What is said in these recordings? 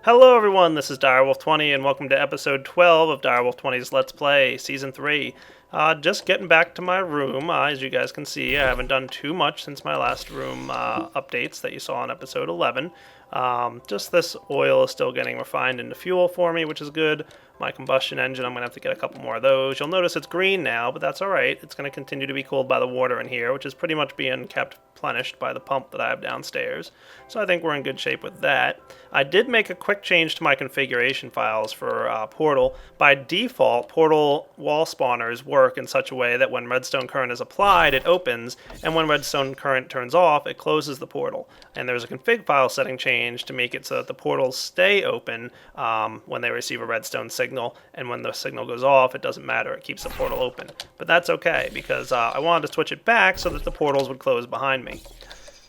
Hello everyone, this is Direwolf20 and welcome to episode 12 of Direwolf20's Let's Play Season 3. Just getting back to my room. As you guys can see, I haven't done too much since my last room updates that you saw in episode 11. Just this oil is still getting refined into fuel for me, which is good. My combustion engine, I'm going to have to get a couple more of those. You'll notice it's green now, but that's alright. It's going to continue to be cooled by the water in here, which is pretty much being kept replenished by the pump that I have downstairs. So I think we're in good shape with that. I did make a quick change to my configuration files for Portal. By default, Portal wall spawners work in such a way that when redstone current is applied, it opens, and when redstone current turns off, it closes the portal. And there's a config file setting change to make it so that the portals stay open when they receive a redstone signal, and when the signal goes off, it doesn't matter, it keeps the portal open. But that's okay, because I wanted to switch it back so that the portals would close behind me.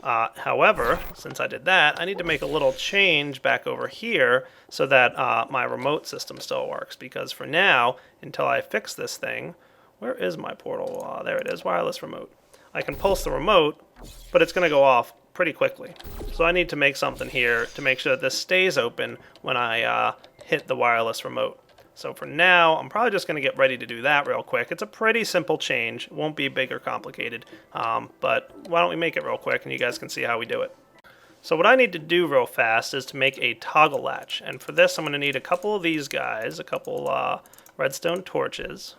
However, since I did that, I need to make a little change back over here so that my remote system still works, because for now, until I fix this thing, where is my portal? There it is, wireless remote. I can pulse the remote, but it's going to go off pretty quickly. So I need to make something here to make sure that this stays open when I hit the wireless remote. So for now, I'm probably just going to get ready to do that real quick. It's a pretty simple change. It won't be big or complicated, but why don't we make it real quick and you guys can see how we do it. So what I need to do real fast is to make a toggle latch. And for this, I'm going to need a couple of these guys, a couple redstone torches.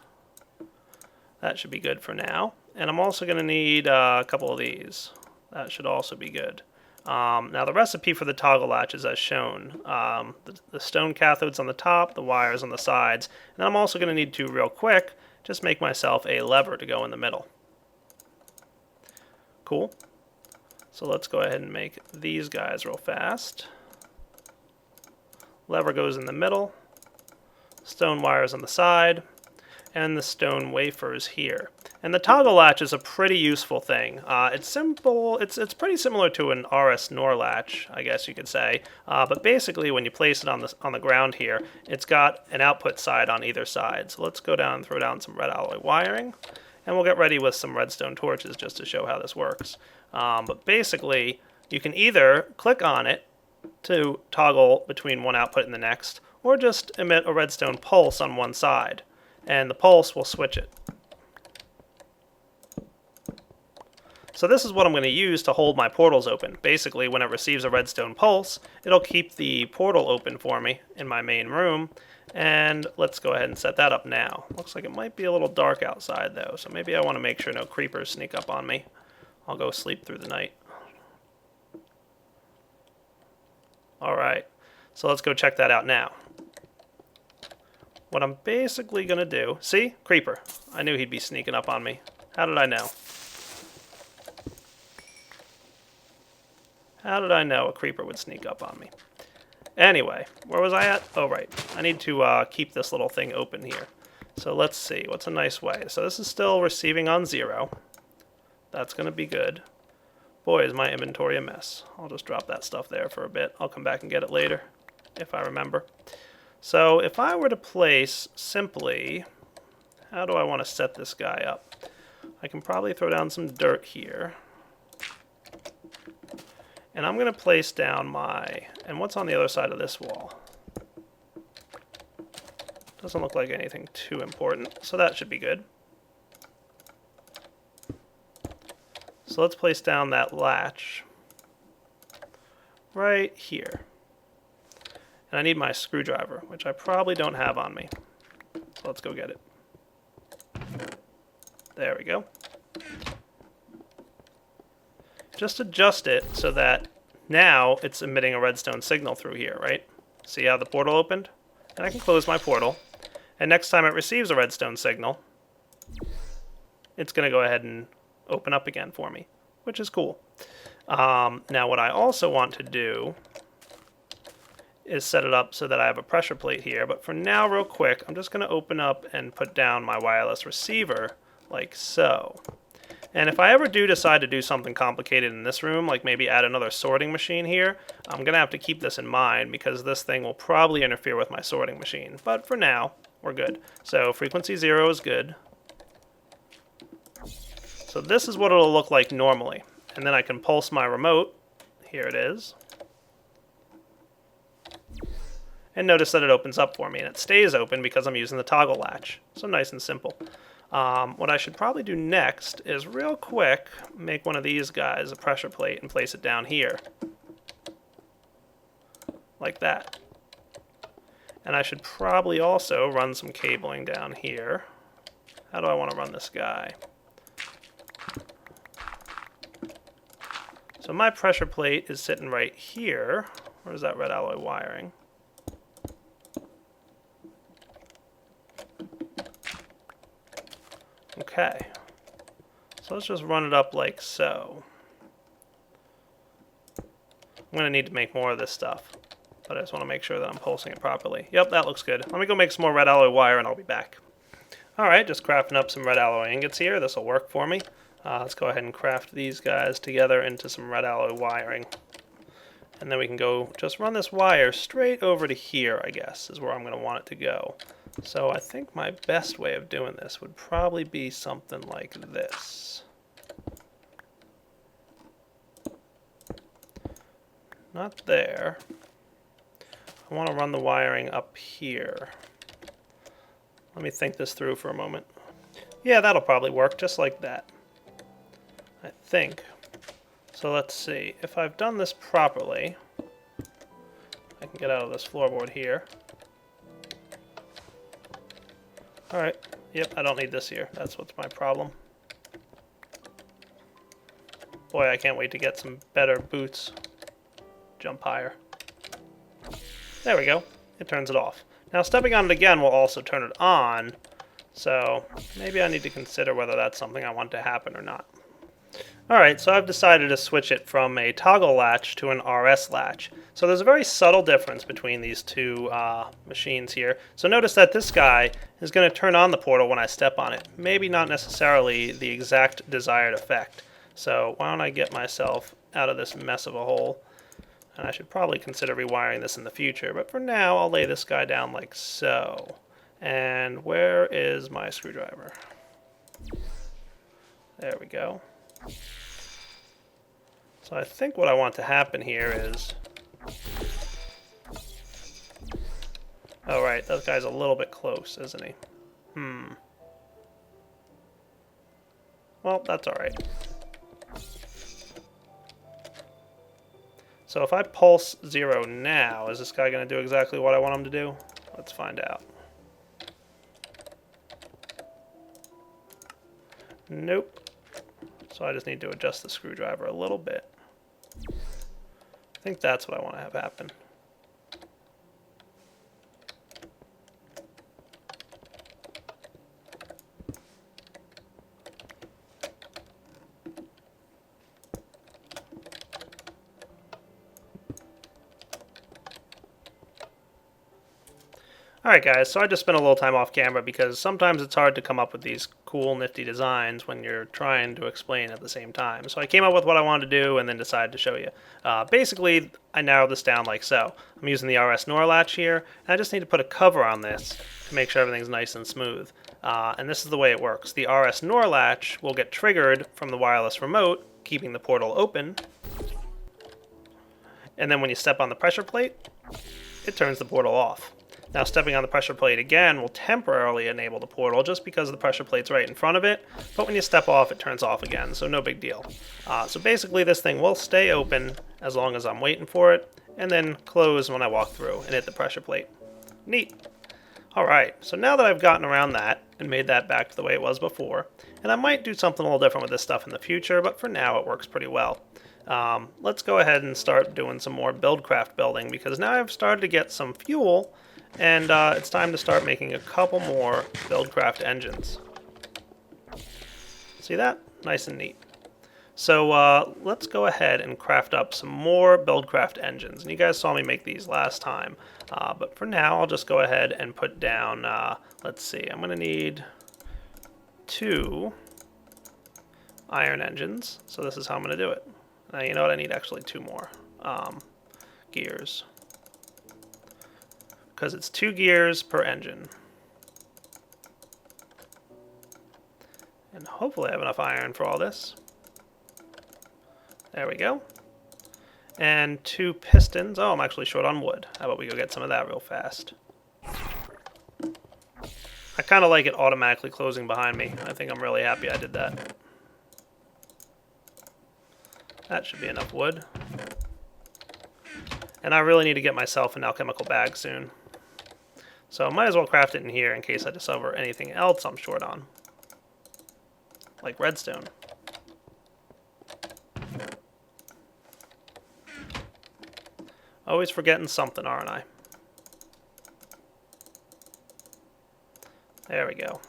That should be good for now. And I'm also going to need a couple of these. That should also be good. Now the recipe for the toggle latch is as shown. The stone cathodes on the top, the wires on the sides, and I'm also going to need to, real quick, just make myself a lever to go in the middle. Cool. So let's go ahead and make these guys real fast. Lever goes in the middle, stone wires on the side, and the stone wafers here. And the toggle latch is a pretty useful thing. It's simple. It's pretty similar to an RS NOR latch, I guess you could say. But basically, when you place it on the ground here, it's got an output side on either side. So let's go down and throw down some red alloy wiring, and we'll get ready with some redstone torches just to show how this works. But basically, you can either click on it to toggle between one output and the next, or just emit a redstone pulse on one side, and the pulse will switch it. So this is what I'm going to use to hold my portals open. Basically, when it receives a redstone pulse, it'll keep the portal open for me in my main room. And let's go ahead and set that up now. Looks like it might be a little dark outside though, so maybe I want to make sure no creepers sneak up on me. I'll go sleep through the night. Alright, so let's go check that out now. What I'm basically going to do... See? Creeper. I knew he'd be sneaking up on me. How did I know? How did I know a creeper would sneak up on me? Anyway, where was I at? Oh, right. I need to keep this little thing open here. So let's see. What's a nice way? So this is still receiving on 0. That's going to be good. Boy, is my inventory a mess. I'll just drop that stuff there for a bit. I'll come back and get it later, if I remember. So if I were to place simply... How do I want to set this guy up? I can probably throw down some dirt here. And I'm going to place down my... And what's on the other side of this wall? Doesn't look like anything too important, so that should be good. So let's place down that latch right here. And I need my screwdriver, which I probably don't have on me. So let's go get it. There we go. Just adjust it so that now it's emitting a redstone signal through here, right? See how the portal opened? And I can close my portal. And next time it receives a redstone signal, it's going to go ahead and open up again for me, which is cool. Now what I also want to do is set it up so that I have a pressure plate here. But for now, real quick, I'm just going to open up and put down my wireless receiver like so. And if I ever do decide to do something complicated in this room, like maybe add another sorting machine here, I'm going to have to keep this in mind because this thing will probably interfere with my sorting machine. But for now, we're good. So frequency 0 is good. So this is what it'll look like normally. And then I can pulse my remote. Here it is. and notice that it opens up for me, and it stays open because I'm using the toggle latch. So nice and simple. What I should probably do next is real quick make one of these guys a pressure plate and place it down here. Like that. And I should probably also run some cabling down here. How do I want to run this guy? So my pressure plate is sitting right here. Where's that red alloy wiring? Okay. So let's just run it up like so. I'm going to need to make more of this stuff, but I just want to make sure that I'm pulsing it properly. Yep, that looks good. Let me go make some more red alloy wire and I'll be back. Alright, just crafting up some red alloy ingots here. This will work for me. Let's go ahead and craft these guys together into some red alloy wiring. And then we can go just run this wire straight over to here, I guess, is where I'm going to want it to go. So I think my best way of doing this would probably be something like this. Not there. I want to run the wiring up here. Let me think this through for a moment. Yeah, that'll probably work just like that. I think. So let's see. If I've done this properly, I can get out of this floorboard here. Alright. Yep, I don't need this here. That's what's my problem. Boy, I can't wait to get some better boots. Jump higher. There we go. It turns it off. Now stepping on it again will also turn it on. So maybe I need to consider whether that's something I want to happen or not. Alright, so I've decided to switch it from a toggle latch to an RS latch. So there's a very subtle difference between these two machines here. So notice that this guy is going to turn on the portal when I step on it. Maybe not necessarily the exact desired effect. So why don't I get myself out of this mess of a hole. And I should probably consider rewiring this in the future. But for now, I'll lay this guy down like so. And where is my screwdriver? There we go. So I think what I want to happen here is... Oh, right, that guy's a little bit close, isn't he? Well, that's alright. So if I pulse 0 now, is this guy going to do exactly what I want him to do? Let's find out. Nope. So I just need to adjust the screwdriver a little bit. I think that's what I want to have happen. Alright guys, so I just spent a little time off camera because sometimes it's hard to come up with these cool, nifty designs when you're trying to explain at the same time. So I came up with what I wanted to do and then decided to show you. Basically, I narrowed this down like so. I'm using the RS NOR latch here, and I just need to put a cover on this to make sure everything's nice and smooth. And this is the way it works. The RS NOR latch will get triggered from the wireless remote, keeping the portal open. And then when you step on the pressure plate, it turns the portal off. Now stepping on the pressure plate again will temporarily enable the portal just because the pressure plate's right in front of it, but when you step off it turns off again, so no big deal. So basically this thing will stay open as long as I'm waiting for it, and then close when I walk through and hit the pressure plate. Neat. Alright, so now that I've gotten around that and made that back to the way it was before, and I might do something a little different with this stuff in the future, but for now it works pretty well. Let's go ahead and start doing some more Buildcraft building, because now I've started to get some fuel, and it's time to start making a couple more Buildcraft engines. See that? Nice and neat. So let's go ahead and craft up some more Buildcraft engines. And you guys saw me make these last time. But for now, I'll just go ahead and put down, let's see, I'm going to need 2 iron engines. So this is how I'm going to do it. Now, you know what? I need actually 2 more gears. Because it's 2 gears per engine. And hopefully I have enough iron for all this. There we go. And 2 pistons. Oh, I'm actually short on wood. How about we go get some of that real fast? I kind of like it automatically closing behind me. I think I'm really happy I did that. That should be enough wood. And I really need to get myself an alchemical bag soon. So I might as well craft it in here in case I discover anything else I'm short on. Like redstone. Always forgetting something, aren't I? There we go.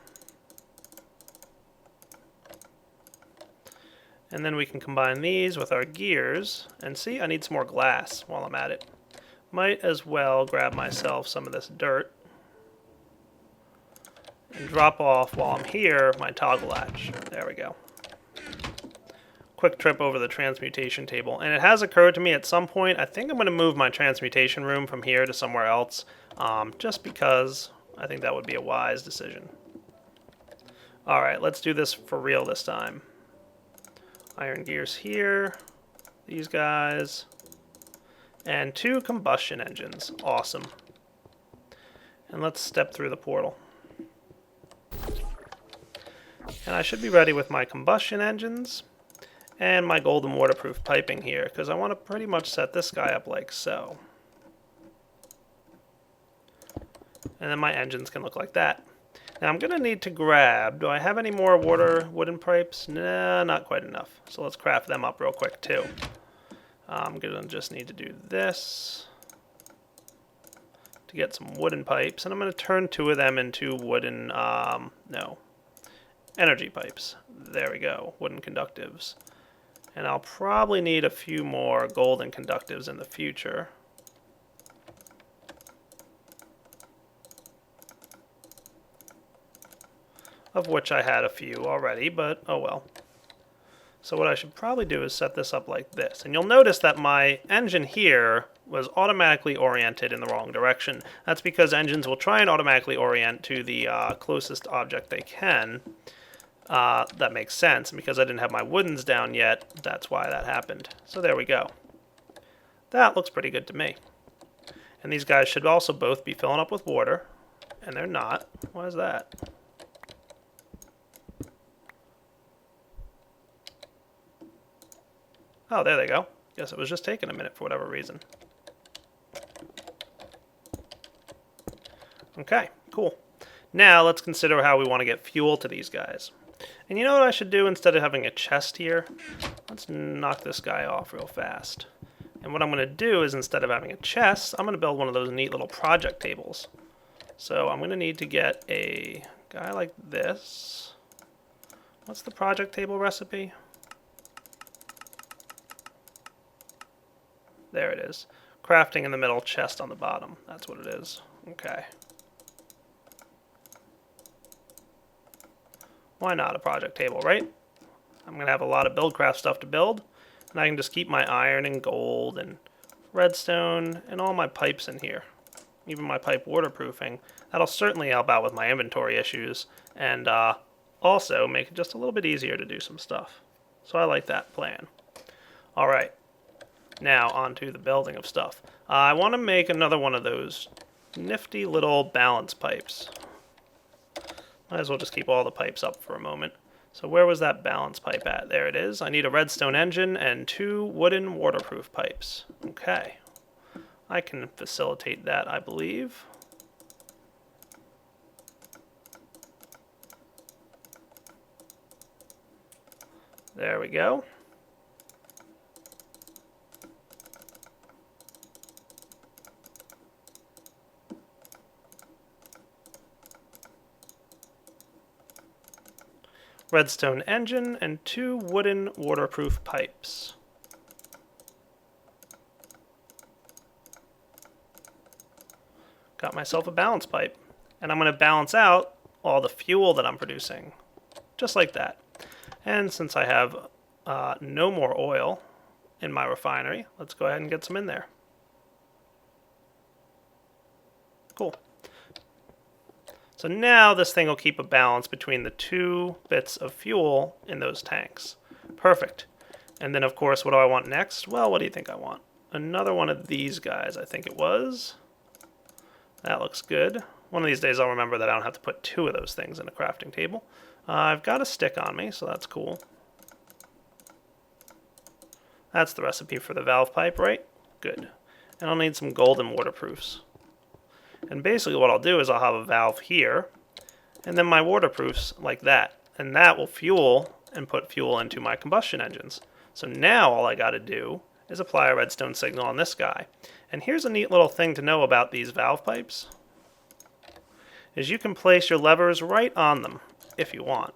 And then we can combine these with our gears. And see, I need some more glass while I'm at it. Might as well grab myself some of this dirt. And drop off, while I'm here, my toggle latch. There we go. Quick trip over the transmutation table. And it has occurred to me at some point, I think I'm going to move my transmutation room from here to somewhere else. Just because I think that would be a wise decision. Alright, let's do this for real this time. Iron gears here. These guys. And 2 combustion engines. Awesome. And let's step through the portal. And I should be ready with my combustion engines and my golden waterproof piping here, because I want to pretty much set this guy up like so. And then my engines can look like that. Now I'm going to need to grab, do I have any more wooden pipes? Nah, not quite enough. So let's craft them up real quick too. I'm going to just need to do this to get some wooden pipes. And I'm going to turn 2 of them into wooden, energy pipes. There we go, wooden conductives. And I'll probably need a few more golden conductives in the future. Of which I had a few already, but oh well. So what I should probably do is set this up like this. And you'll notice that my engine here was automatically oriented in the wrong direction. That's because engines will try and automatically orient to the closest object they can. That makes sense. And because I didn't have my woodens down yet, that's why that happened. So there we go. That looks pretty good to me. And these guys should also both be filling up with water. And they're not. Why is that? Oh, there they go. Guess it was just taking a minute for whatever reason. Okay, cool. Now let's consider how we want to get fuel to these guys. And you know what I should do instead of having a chest here? Let's knock this guy off real fast. And what I'm going to do is instead of having a chest, I'm going to build one of those neat little project tables. So I'm going to need to get a guy like this. What's the project table recipe? There it is. Crafting in the middle, chest on the bottom. That's what it is. Okay. Why not a project table, right? I'm going to have a lot of Buildcraft stuff to build, and I can just keep my iron and gold and redstone and all my pipes in here. Even my pipe waterproofing. That'll certainly help out with my inventory issues, and also make it just a little bit easier to do some stuff. So I like that plan. Alright. Now, on to the building of stuff. I want to make another one of those nifty little balance pipes. Might as well just keep all the pipes up for a moment. So where was that balance pipe at? There it is. I need a redstone engine and 2 wooden waterproof pipes. Okay. I can facilitate that, I believe. There we go. Redstone engine and 2 wooden waterproof pipes. Got myself a balance pipe. And I'm going to balance out all the fuel that I'm producing. Just like that. And since I have no more oil in my refinery, let's go ahead and get some in there. Cool. So now this thing will keep a balance between the 2 bits of fuel in those tanks. Perfect. And then of course, what do I want next? Well, what do you think I want? another one of these guys, I think it was. That looks good. One of these days I'll remember that I don't have to put 2 of those things in a crafting table. I've got a stick on me, so that's cool. That's the recipe for the valve pipe, right? Good. And I'll need some golden waterproofs. And basically what I'll do is I'll have a valve here, and then my waterproofs like that. And that will fuel and put fuel into my combustion engines. So now all I got to do is apply a redstone signal on this guy. And here's a neat little thing to know about these valve pipes, is you can place your levers right on them if you want.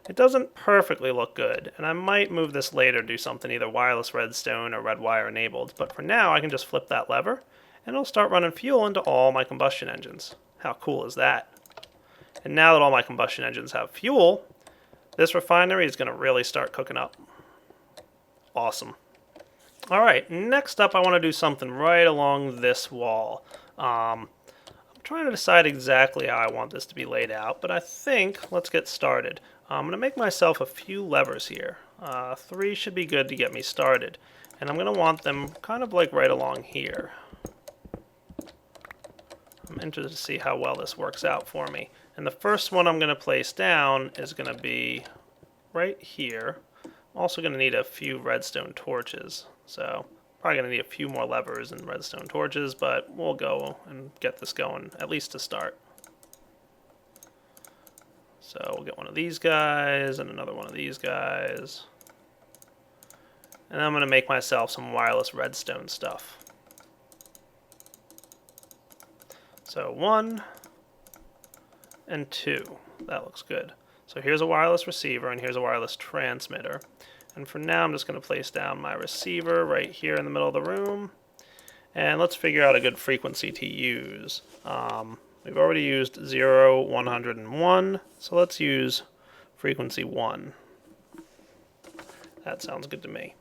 It doesn't perfectly look good, and I might move this later, do something either wireless redstone or red wire enabled, but for now I can just flip that lever and it'll start running fuel into all my combustion engines. How cool is that? And now that all my combustion engines have fuel, this refinery is going to really start cooking up. Awesome. Alright, next up I want to do something right along this wall. I'm trying to decide exactly how I want this to be laid out, but I think let's get started. I'm going to make myself a few levers here. 3 should be good to get me started. And I'm going to want them kind of like right along here. I'm interested to see how well this works out for me. And the first one I'm going to place down is going to be right here. I'm also going to need a few redstone torches. So probably going to need a few more levers and redstone torches, but we'll go and get this going, at least to start. So we'll get one of these guys and another one of these guys. And I'm going to make myself some wireless redstone stuff. So 1 and 2. That looks good. So here's a wireless receiver and here's a wireless transmitter. And for now I'm just going to place down my receiver right here in the middle of the room. And let's figure out a good frequency to use. We've already used 0, 100, and 1, so let's use frequency 1. That sounds good to me.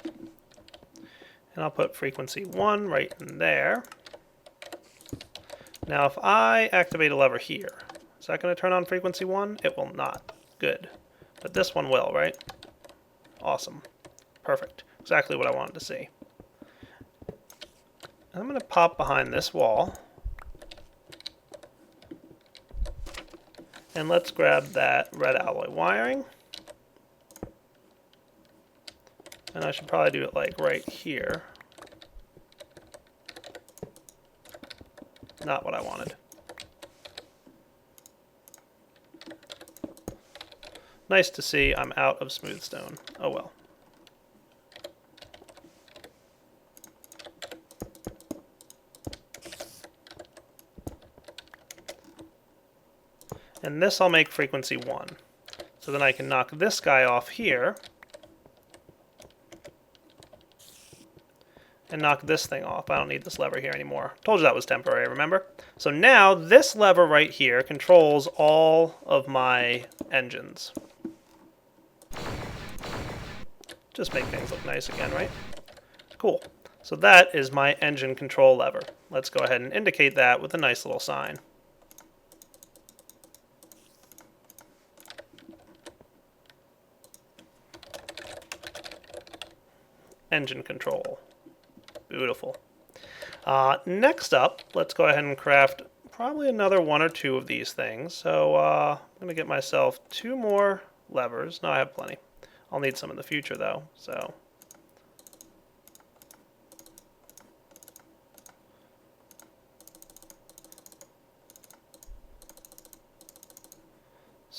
And I'll put frequency 1 right in there. Now if I activate a lever here, is that going to turn on frequency 1? It will not. Good. But this one will, right? Awesome. Perfect. Exactly what I wanted to see. I'm going to pop behind this wall. And let's grab that red alloy wiring. And I should probably do it like right here. Not what I wanted. Nice to see I'm out of smooth stone. Oh well. And this I'll make frequency 1. So then I can knock this guy off here. And knock this thing off. I don't need this lever here anymore. Told you that was temporary, remember? So now this lever right here controls all of my engines. Just make things look nice again, right? Cool. So that is my engine control lever. Let's go ahead and indicate that with a nice little sign. Engine control. Beautiful. Next up, let's go ahead and craft probably another 1 or 2 of these things. So I'm going to get myself 2 more levers. No, I have plenty. I'll need some in the future though. So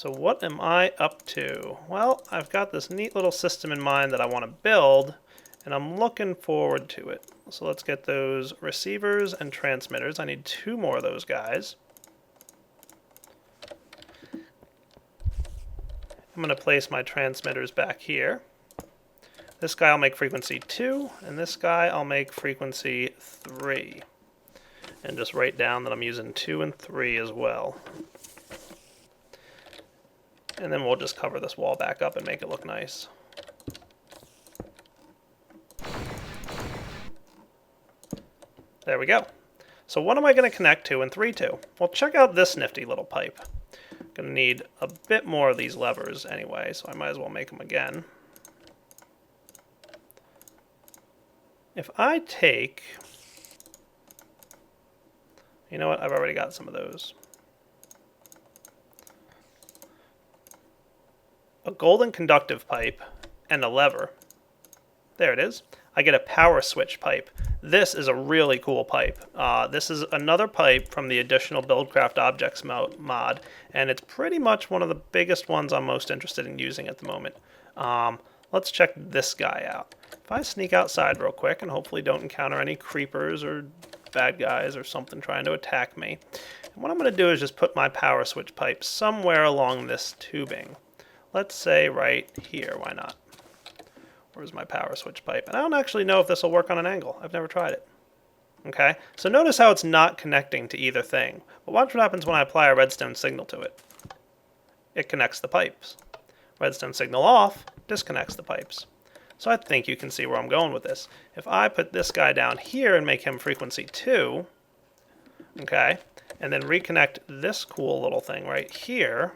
what am I up to? Well, I've got this neat little system in mind that I want to build, and I'm looking forward to it. So let's get those receivers and transmitters. I need 2 more of those guys. I'm going to place my transmitters back here. This guy I'll make frequency 2, and this guy I'll make frequency 3. And just write down that I'm using 2 and 3 as well. And then we'll just cover this wall back up and make it look nice. There we go. So what am I going to connect 2 and 3 to? Well, check out this nifty little pipe. I'm going to need a bit more of these levers anyway, so I might as well make them again. if I take... You know what? I've already got some of those. A golden conductive pipe and a lever. There it is. I get a power switch pipe. This is a really cool pipe. This is another pipe from the additional Buildcraft objects mod, and it's pretty much one of the biggest ones I'm most interested in using at the moment. Let's check this guy out. If I sneak outside real quick and hopefully don't encounter any creepers or bad guys or something trying to attack me, and what I'm going to do is just put my power switch pipe somewhere along this tubing. Let's say right here, why not? Where's my power switch pipe? And I don't actually know if this will work on an angle. I've never tried it. Okay, so notice how it's not connecting to either thing. But watch what happens when I apply a redstone signal to it. It connects the pipes. Redstone signal off, disconnects the pipes. So I think you can see where I'm going with this. If I put this guy down here and make him frequency 2, okay, and then reconnect this cool little thing right here,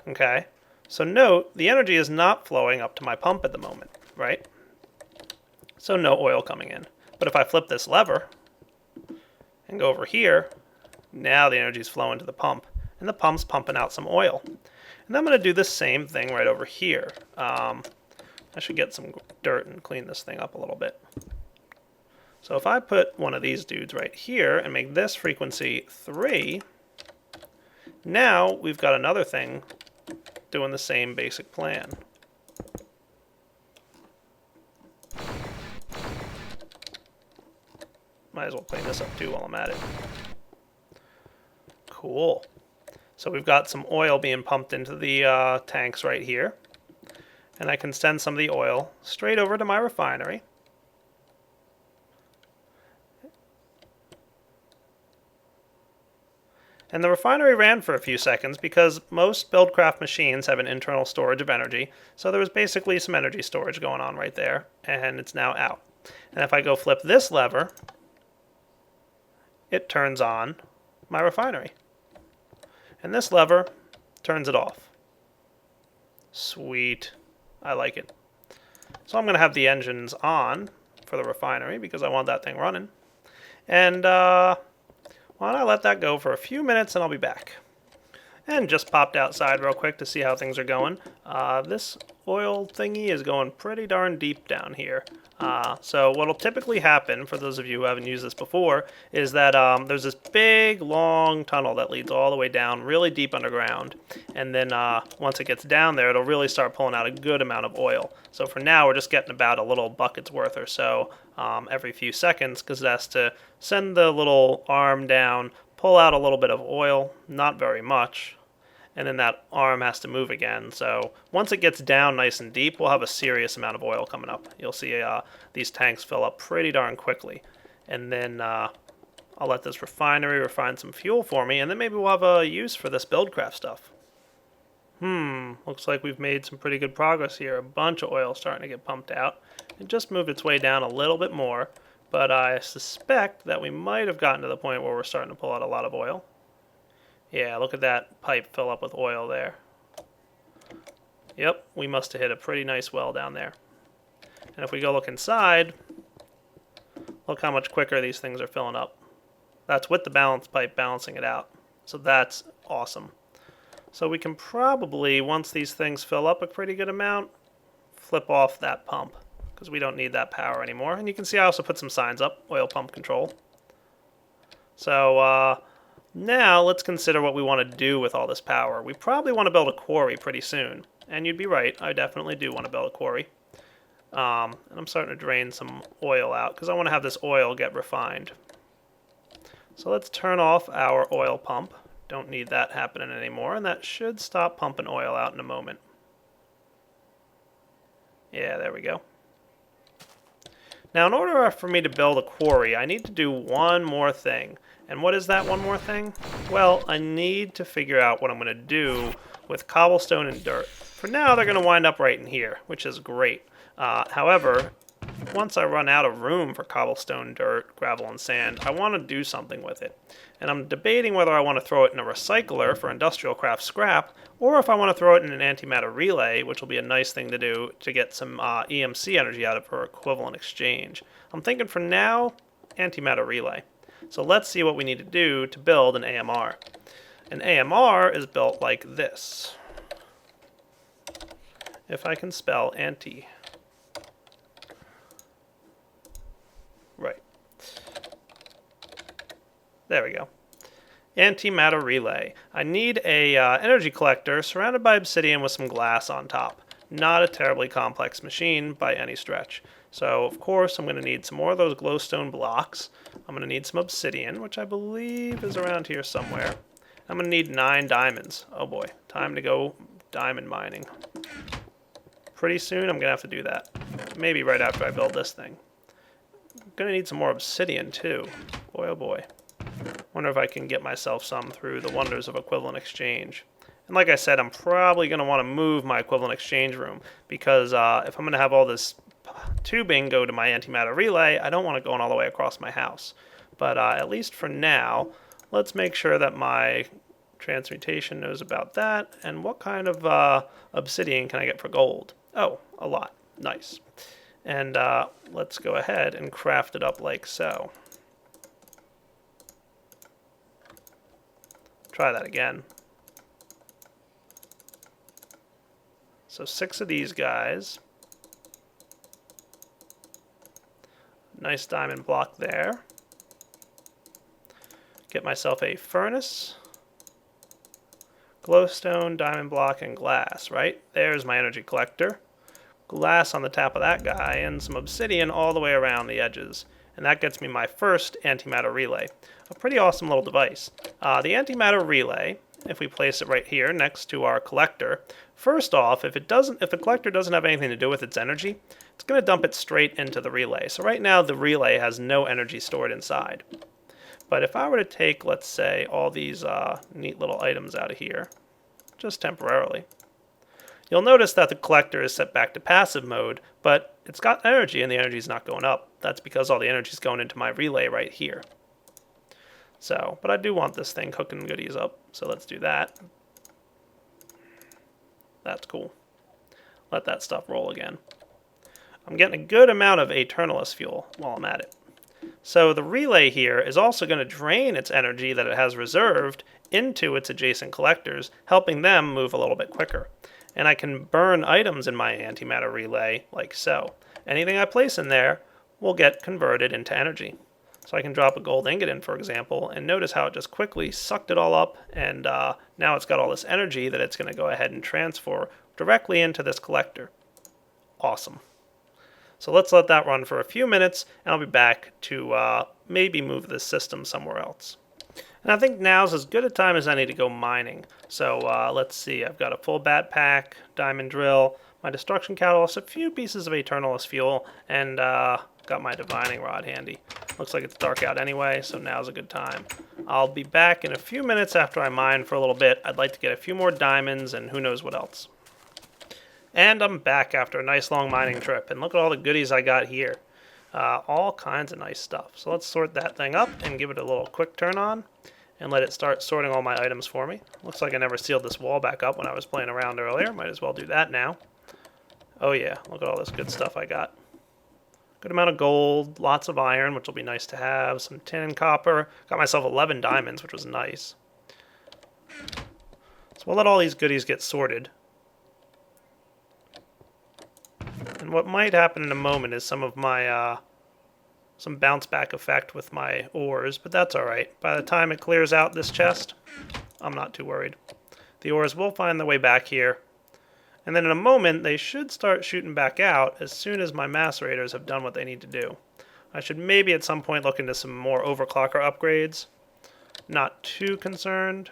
okay, so note the energy is not flowing up to my pump at the moment, right? So no oil coming in. But if I flip this lever and go over here, now the energy is flowing to the pump, and the pump's pumping out some oil. And I'm going to do the same thing right over here. I should get some dirt and clean this thing up a little bit. So if I put one of these dudes right here and make this frequency 3, now we've got another thing doing the same basic plan. Might as well clean this up too while I'm at it. Cool. So we've got some oil being pumped into the tanks right here. And I can send some of the oil straight over to my refinery. And the refinery ran for a few seconds because most Buildcraft machines have an internal storage of energy. So there was basically some energy storage going on right there, and it's now out. And if I go flip this lever, it turns on my refinery. And this lever turns it off. Sweet. I like it. So I'm going to have the engines on for the refinery because I want that thing running. And why don't I let that go for a few minutes and I'll be back. And just popped outside real quick to see how things are going. This oil thingy is going pretty darn deep down here. So what will typically happen, for those of you who haven't used this before, is that there's this big, long tunnel that leads all the way down, really deep underground. And then once it gets down there, it'll really start pulling out a good amount of oil. So for now, we're just getting about a little bucket's worth or so every few seconds, because it has to send the little arm down, pull out a little bit of oil, not very much, and then that arm has to move again. So once it gets down nice and deep, we'll have a serious amount of oil coming up. You'll see these tanks fill up pretty darn quickly. And then I'll let this refinery refine some fuel for me, and then maybe we'll have a use for this Buildcraft stuff. Looks like we've made some pretty good progress here. A bunch of oil starting to get pumped out. It just moved its way down a little bit more, but I suspect that we might have gotten to the point where we're starting to pull out a lot of oil. Yeah, look at that pipe fill up with oil there. Yep, we must have hit a pretty nice well down there. And if we go look inside, look how much quicker these things are filling up. That's with the balance pipe balancing it out. So that's awesome. So we can probably, once these things fill up a pretty good amount, flip off that pump, because we don't need that power anymore. And you can see I also put some signs up, oil pump control. So now let's consider what we want to do with all this power. We probably want to build a quarry pretty soon. And you'd be right, I definitely do want to build a quarry. And I'm starting to drain some oil out because I want to have this oil get refined. So let's turn off our oil pump. Don't need that happening anymore, and that should stop pumping oil out in a moment. Yeah, there we go. Now, in order for me to build a quarry, I need to do one more thing. And what is that one more thing? Well, I need to figure out what I'm going to do with cobblestone and dirt. For now, they're going to wind up right in here, which is great. However, once I run out of room for cobblestone, dirt, gravel, and sand, I want to do something with it. And I'm debating whether I want to throw it in a recycler for industrial craft scrap, or if I want to throw it in an antimatter relay, which will be a nice thing to do to get some EMC energy out of her equivalent exchange. I'm thinking for now, antimatter relay. So let's see what we need to do to build an AMR. An AMR is built like this. If I can spell anti. Right. There we go. Antimatter relay. I need a energy collector surrounded by obsidian with some glass on top. Not a terribly complex machine by any stretch. So, of course, I'm going to need some more of those glowstone blocks. I'm going to need some obsidian, which I believe is around here somewhere. I'm going to need 9 diamonds. Oh boy, time to go diamond mining. Pretty soon I'm going to have to do that. Maybe right after I build this thing. I'm going to need some more obsidian too. Boy oh boy. Wonder if I can get myself some through the wonders of equivalent exchange. And like I said, I'm probably going to want to move my equivalent exchange room because if I'm going to have all this tubing go to my antimatter relay, I don't want it going all the way across my house. But at least for now, let's make sure that my transmutation knows about that. And what kind of obsidian can I get for gold? Oh, a lot. Nice. And let's go ahead and craft it up like so. Try that again. So 6 of these guys. Nice diamond block there. Get myself a furnace. Glowstone, diamond block, and glass, right? There's my energy collector. Glass on the top of that guy, and some obsidian all the way around the edges. And that gets me my first antimatter relay. A pretty awesome little device. The antimatter relay, if we place it right here next to our collector, first off, if the collector doesn't have anything to do with its energy, it's going to dump it straight into the relay. So right now the relay has no energy stored inside. But if I were to take, let's say, all these neat little items out of here, just temporarily, you'll notice that the collector is set back to passive mode, but it's got energy and the energy is not going up. That's because all the energy is going into my relay right here. So, but I do want this thing cooking goodies up, so let's do that. That's cool. Let that stuff roll again. I'm getting a good amount of Aeternalis fuel while I'm at it. So the relay here is also going to drain its energy that it has reserved into its adjacent collectors, helping them move a little bit quicker. And I can burn items in my antimatter relay like so. Anything I place in there will get converted into energy. So I can drop a gold ingot in, for example, and notice how it just quickly sucked it all up, and now it's got all this energy that it's going to go ahead and transfer directly into this collector. Awesome. So let's let that run for a few minutes, and I'll be back to maybe move this system somewhere else. And I think now's as good a time as any to go mining. So let's see, I've got a full bat pack, diamond drill, my destruction catalyst, a few pieces of Aeternalis fuel, and got my divining rod handy. Looks like it's dark out anyway, so now's a good time. I'll be back in a few minutes after I mine for a little bit. I'd like to get a few more diamonds and who knows what else. And I'm back after a nice long mining trip, and look at all the goodies I got here. All kinds of nice stuff. So let's sort that thing up and give it a little quick turn on and let it start sorting all my items for me. Looks like I never sealed this wall back up when I was playing around earlier. Might as well do that now. Oh yeah, look at all this good stuff I got. Good amount of gold, lots of iron, which will be nice to have, some tin and copper. Got myself 11 diamonds, which was nice. So we'll let all these goodies get sorted. And what might happen in a moment is some of my, some bounce back effect with my ores, but that's alright. By the time it clears out this chest, I'm not too worried. The ores will find their way back here. And then in a moment, they should start shooting back out as soon as my macerators have done what they need to do. I should maybe at some point look into some more overclocker upgrades. Not too concerned.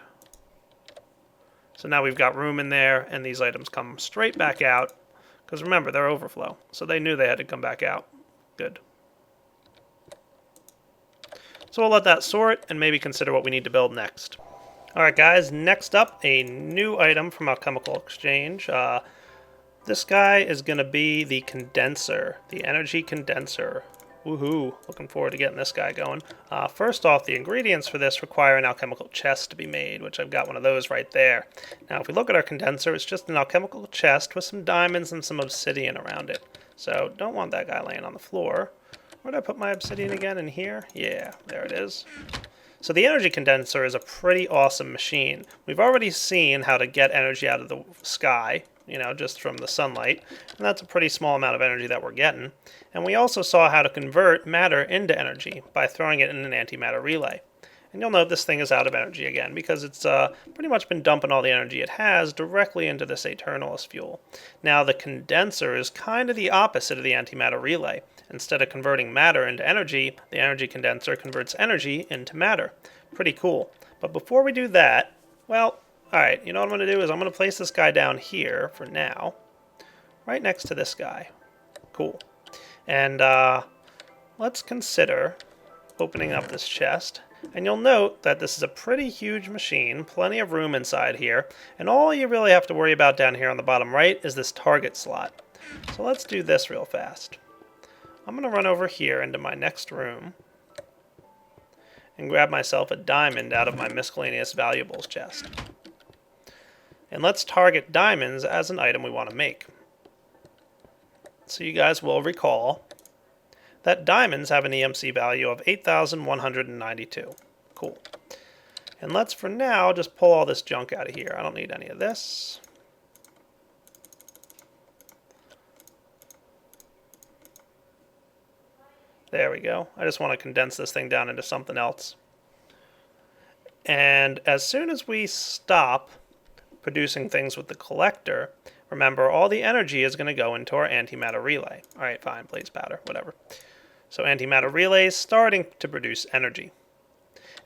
So now we've got room in there, and these items come straight back out. Because remember, they're overflow, so they knew they had to come back out. Good. So we'll let that sort, and maybe consider what we need to build next. Alright guys, next up, a new item from Alchemical Exchange. This guy is going to be the condenser, the energy condenser. Woohoo, looking forward to getting this guy going. First off, the ingredients for this require an alchemical chest to be made, which I've got one of those right there. Now, if we look at our condenser, it's just an alchemical chest with some diamonds and some obsidian around it. So, don't want that guy laying on the floor. Where did I put my obsidian again? In here? Yeah, there it is. So the energy condenser is a pretty awesome machine. We've already seen how to get energy out of the sky, just from the sunlight, and that's a pretty small amount of energy that we're getting. And we also saw how to convert matter into energy by throwing it in an antimatter relay. And you'll note this thing is out of energy again because it's pretty much been dumping all the energy it has directly into this Aeternalis fuel. Now the condenser is kind of the opposite of the antimatter relay. Instead of converting matter into energy, the energy condenser converts energy into matter. Pretty cool. But before we do that, well, alright, you know what I'm going to do is I'm going to place this guy down here for now, right next to this guy. Cool. And let's consider opening up this chest. And you'll note that this is a pretty huge machine, plenty of room inside here, and all you really have to worry about down here on the bottom right is this target slot. So let's do this real fast. I'm going to run over here into my next room and grab myself a diamond out of my miscellaneous valuables chest. And let's target diamonds as an item we want to make. So you guys will recall that diamonds have an EMC value of 8,192. Cool. And let's, for now, just pull all this junk out of here. I don't need any of this. There we go. I just want to condense this thing down into something else. And as soon as we stop producing things with the collector, remember all the energy is going to go into our antimatter relay. Alright, fine, blaze powder, whatever. So antimatter relay is starting to produce energy.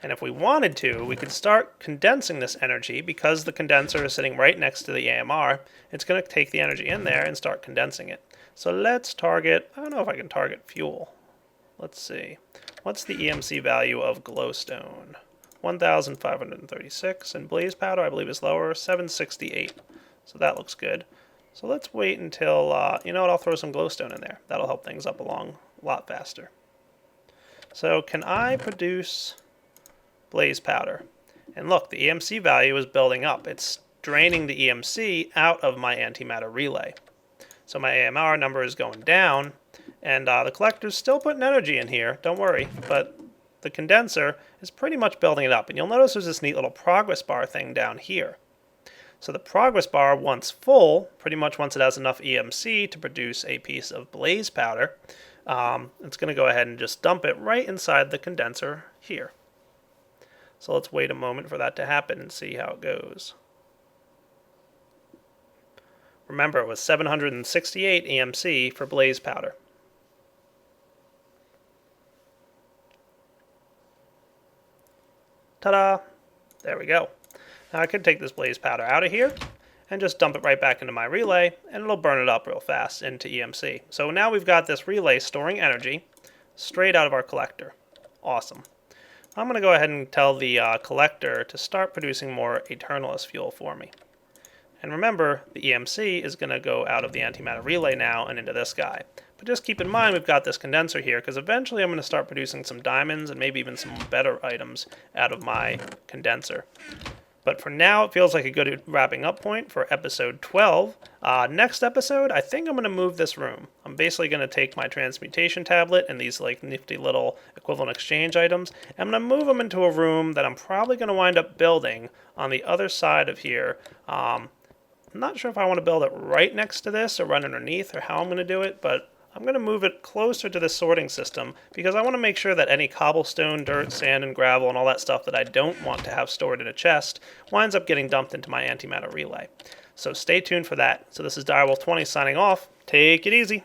And if we wanted to, we could start condensing this energy because the condenser is sitting right next to the AMR. It's going to take the energy in there and start condensing it. So let's target, I don't know if I can target fuel. Let's see. What's the EMC value of glowstone? 1,536. And blaze powder, I believe, is lower, 768. So that looks good. So let's wait until, you know what, I'll throw some glowstone in there. That'll help things up along a lot faster. So can I produce blaze powder? And look, the EMC value is building up. It's draining the EMC out of my antimatter relay. So my AMR number is going down, and the collector's still putting energy in here, don't worry, but the condenser is pretty much building it up. And you'll notice there's this neat little progress bar thing down here. So the progress bar, once full, pretty much once it has enough EMC to produce a piece of blaze powder, it's going to go ahead and just dump it right inside the condenser here. So let's wait a moment for that to happen and see how it goes. Remember, it was 768 EMC for blaze powder. Ta-da! There we go. Now I could take this blaze powder out of here and just dump it right back into my relay, and it'll burn it up real fast into EMC. So now we've got this relay storing energy straight out of our collector. Awesome. I'm going to go ahead and tell the collector to start producing more Aeternalis fuel for me. And remember, the EMC is going to go out of the antimatter relay now and into this guy. But just keep in mind we've got this condenser here, because eventually I'm going to start producing some diamonds and maybe even some better items out of my condenser. But for now, it feels like a good wrapping up point for episode 12. Next episode, I think I'm going to move this room. I'm basically going to take my transmutation tablet and these like nifty little equivalent exchange items. I'm going to move them into a room that I'm probably going to wind up building on the other side of here. I'm not sure if I want to build it right next to this or run underneath or how I'm going to do it, but I'm going to move it closer to the sorting system because I want to make sure that any cobblestone, dirt, sand, and gravel and all that stuff that I don't want to have stored in a chest winds up getting dumped into my antimatter relay. So stay tuned for that. So this is Direwolf20 signing off. Take it easy.